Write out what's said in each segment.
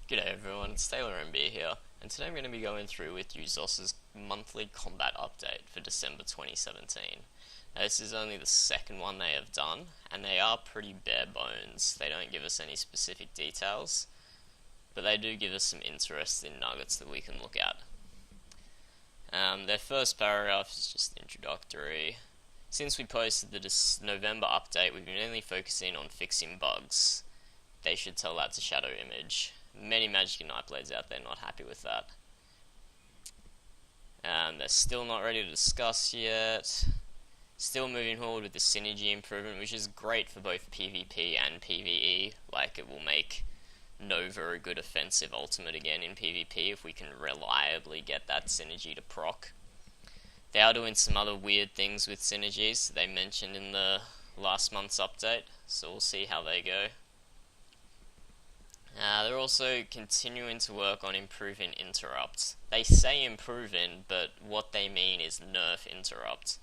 G'day everyone, it's Taylor MB here, and today I'm going to be going through with you ZOS's monthly combat update for December 2017. Now this is only the second one they have done, and they are pretty bare bones. They don't give us any specific details, but they do give us some interesting nuggets that we can look at. Their first paragraph is just introductory. Since we posted the November update, we've been mainly focusing on fixing bugs. They should tell that to Shadow Image. Many Magic and Nightblades out there not happy with that. They're still not ready to discuss yet. Still moving forward with the synergy improvement, which is great for both PvP and PvE. Like, it will make Nova a good offensive ultimate again in PvP if we can reliably get that synergy to proc. They are doing some other weird things with synergies they mentioned in the last month's update, so we'll see how they go. They're also continuing to work on improving interrupts. They say improving, but what they mean is nerf interrupt.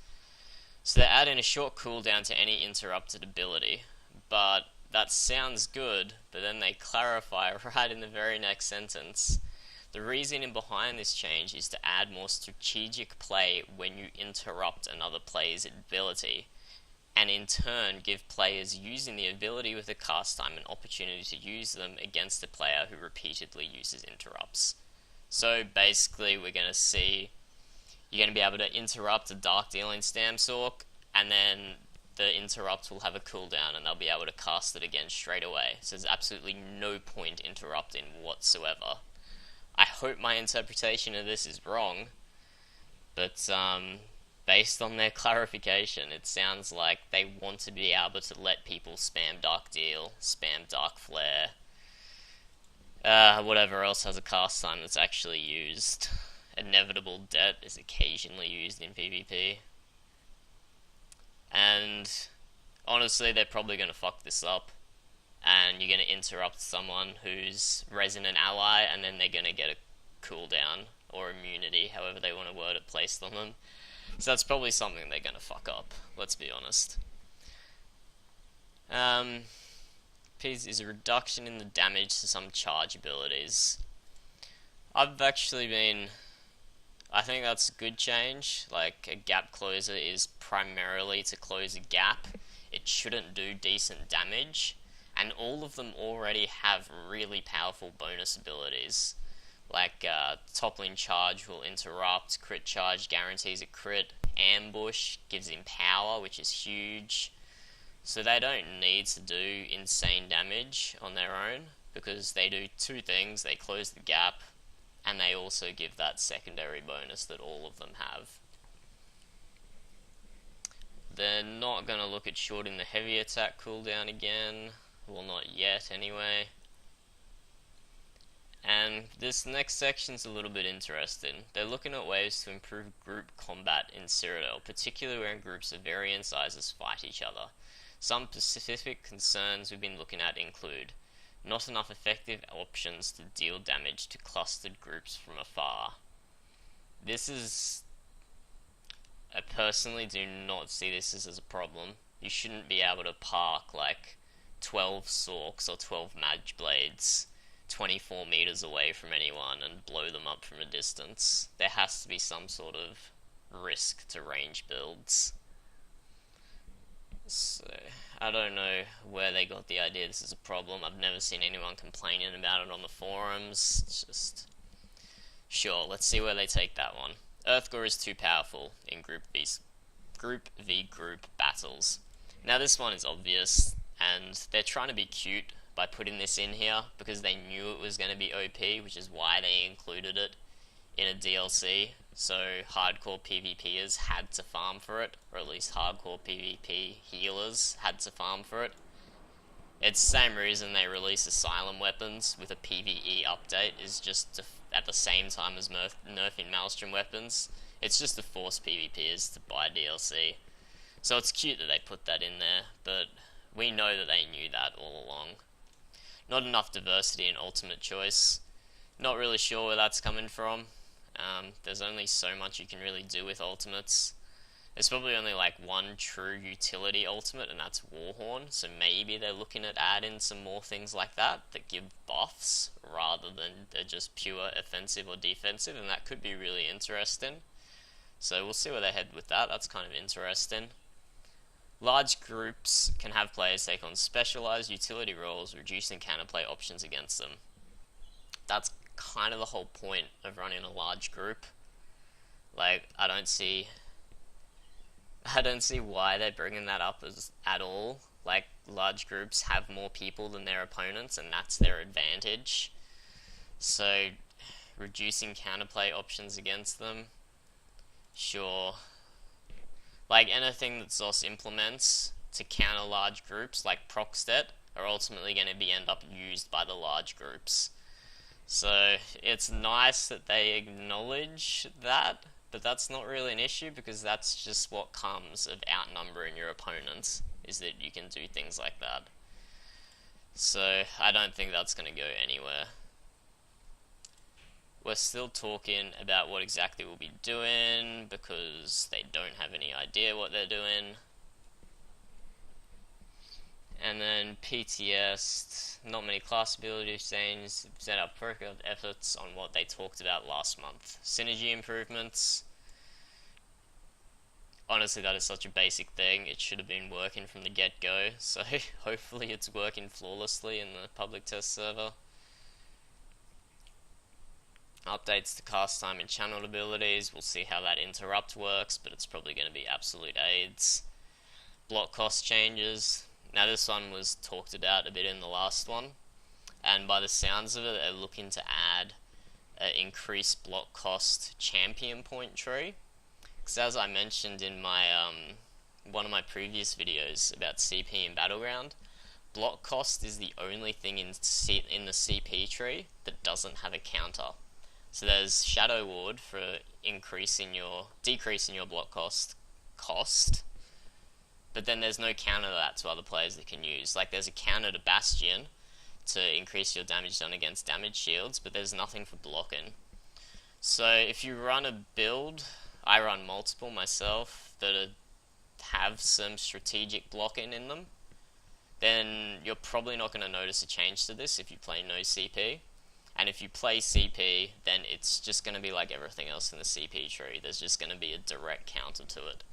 So they're adding a short cooldown to any interrupted ability, but that sounds good, but then they clarify right in the very next sentence. The reasoning behind this change is to add more strategic play when you interrupt another player's ability, and in turn give players using the ability with a cast time an opportunity to use them against a player who repeatedly uses interrupts. So basically we're going to see you're going to be able to interrupt a Dark Dealing Stamsork, and then the interrupt will have a cooldown and they'll be able to cast it again straight away. So there's absolutely no point interrupting whatsoever. I hope my interpretation of this is wrong, but based on their clarification, it sounds like they want to be able to let people spam Dark Deal, spam Dark Flare, whatever else has a cast time that's actually used. Inevitable Debt is occasionally used in PvP. And honestly, they're probably going to fuck this up. And you're going to interrupt someone who's Resonant Ally, and then they're going to get a cooldown or immunity, however they want to word it, placed on them. So that's probably something they're going to fuck up, let's be honest. Is a reduction in the damage to some charge abilities. I think that's a good change. Like, a gap closer is primarily to close a gap. It shouldn't do decent damage, and all of them already have really powerful bonus abilities. Like, Toppling Charge will interrupt, Crit Charge guarantees a crit, Ambush gives him power, which is huge. So they don't need to do insane damage on their own, because they do two things: they close the gap, and they also give that secondary bonus that all of them have. They're not going to look at shorting the heavy attack cooldown again, well, not yet anyway. And this next section's a little bit interesting. They're looking at ways to improve group combat in Cyrodiil, particularly when groups of varying sizes fight each other. Some specific concerns we've been looking at include not enough effective options to deal damage to clustered groups from afar. I personally do not see this as a problem. You shouldn't be able to park like 12 Sorks or 12 Mage Blades 24 meters away from anyone and blow them up from a distance. There has to be some sort of risk to range builds. So, I don't know where they got the idea this is a problem. I've never seen anyone complaining about it on the forums. It's just... Sure, let's see where they take that one. Earthgore is too powerful in Group v Group battles. Now this one is obvious, and they're trying to be cute by putting this in here because they knew it was going to be OP, which is why they included it in a DLC, so hardcore PvPers had to farm for it, or at least hardcore PvP healers had to farm for it. It's the same reason they release Asylum weapons with a PvE update, is just at the same time as nerfing Maelstrom weapons. It's just to force PvPers to buy DLC. So it's cute that they put that in there, but we know that they knew that all along. Not enough diversity in ultimate choice. Not really sure where that's coming from. There's only so much you can really do with ultimates. There's probably only like one true utility ultimate, and that's Warhorn. So maybe they're looking at adding some more things like that give buffs rather than they're just pure offensive or defensive, and that could be really interesting. So we'll see where they head with that. That's kind of interesting. Large groups can have players take on specialized utility roles, reducing counterplay options against them. That's kind of the whole point of running a large group. Like, I don't see why they're bringing that up at all. Like, large groups have more people than their opponents, and that's their advantage. So, reducing counterplay options against them, sure. Like, anything that ZOS implements to counter large groups, like Procstet, are ultimately going to end up used by the large groups. So, it's nice that they acknowledge that, but that's not really an issue because that's just what comes of outnumbering your opponents, is that you can do things like that. So, I don't think that's going to go anywhere. We're still talking about what exactly we'll be doing because they don't have any idea what they're doing. And then PTS, not many class ability changes, set up focused efforts on what they talked about last month. Synergy improvements. Honestly, that is such a basic thing. It should have been working from the get-go, so hopefully it's working flawlessly in the public test server. Updates to cast time and channel abilities. We'll see how that interrupt works, but it's probably going to be absolute AIDS. Block cost changes. Now this one was talked about a bit in the last one, and by the sounds of it, they're looking to add an increased block cost champion point tree. Because as I mentioned in my one of my previous videos about CP and Battleground, block cost is the only thing in the CP tree that doesn't have a counter. So there's Shadow Ward for decreasing your block cost, but then there's no counter to that to other players that can use. Like there's a counter to Bastion to increase your damage done against damage shields, but there's nothing for blocking. So if you run a build, I run multiple myself that have some strategic blocking in them, then you're probably not going to notice a change to this if you play no CP. And if you play CP, then it's just going to be like everything else in the CP tree. There's just going to be a direct counter to it.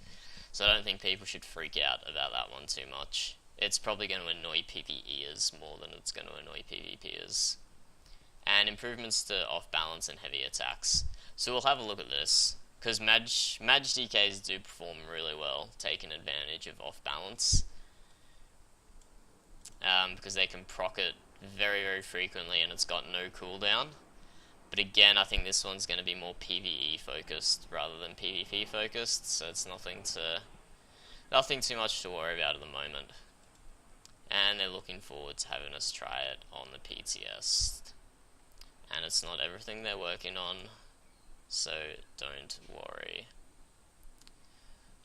So I don't think people should freak out about that one too much. It's probably going to annoy PvEers more than it's going to annoy PvPers. And improvements to off-balance and heavy attacks. So we'll have a look at this, because Mage DKs do perform really well, taking advantage of off-balance. Because they can proc it very, very frequently and it's got no cooldown. But again, I think this one's going to be more PvE focused rather than PvP focused, so it's nothing too much to worry about at the moment. And they're looking forward to having us try it on the PTS. And it's not everything they're working on, so don't worry.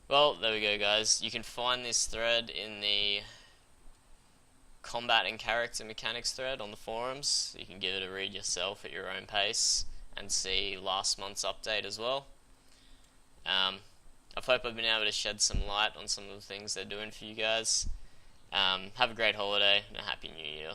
Well, there we go, guys. You can find this thread in the combat and character mechanics thread on the forums. You can give it a read yourself at your own pace and see last month's update as well. I hope I've been able to shed some light on some of the things they're doing for you guys. Have a great holiday and a happy new year.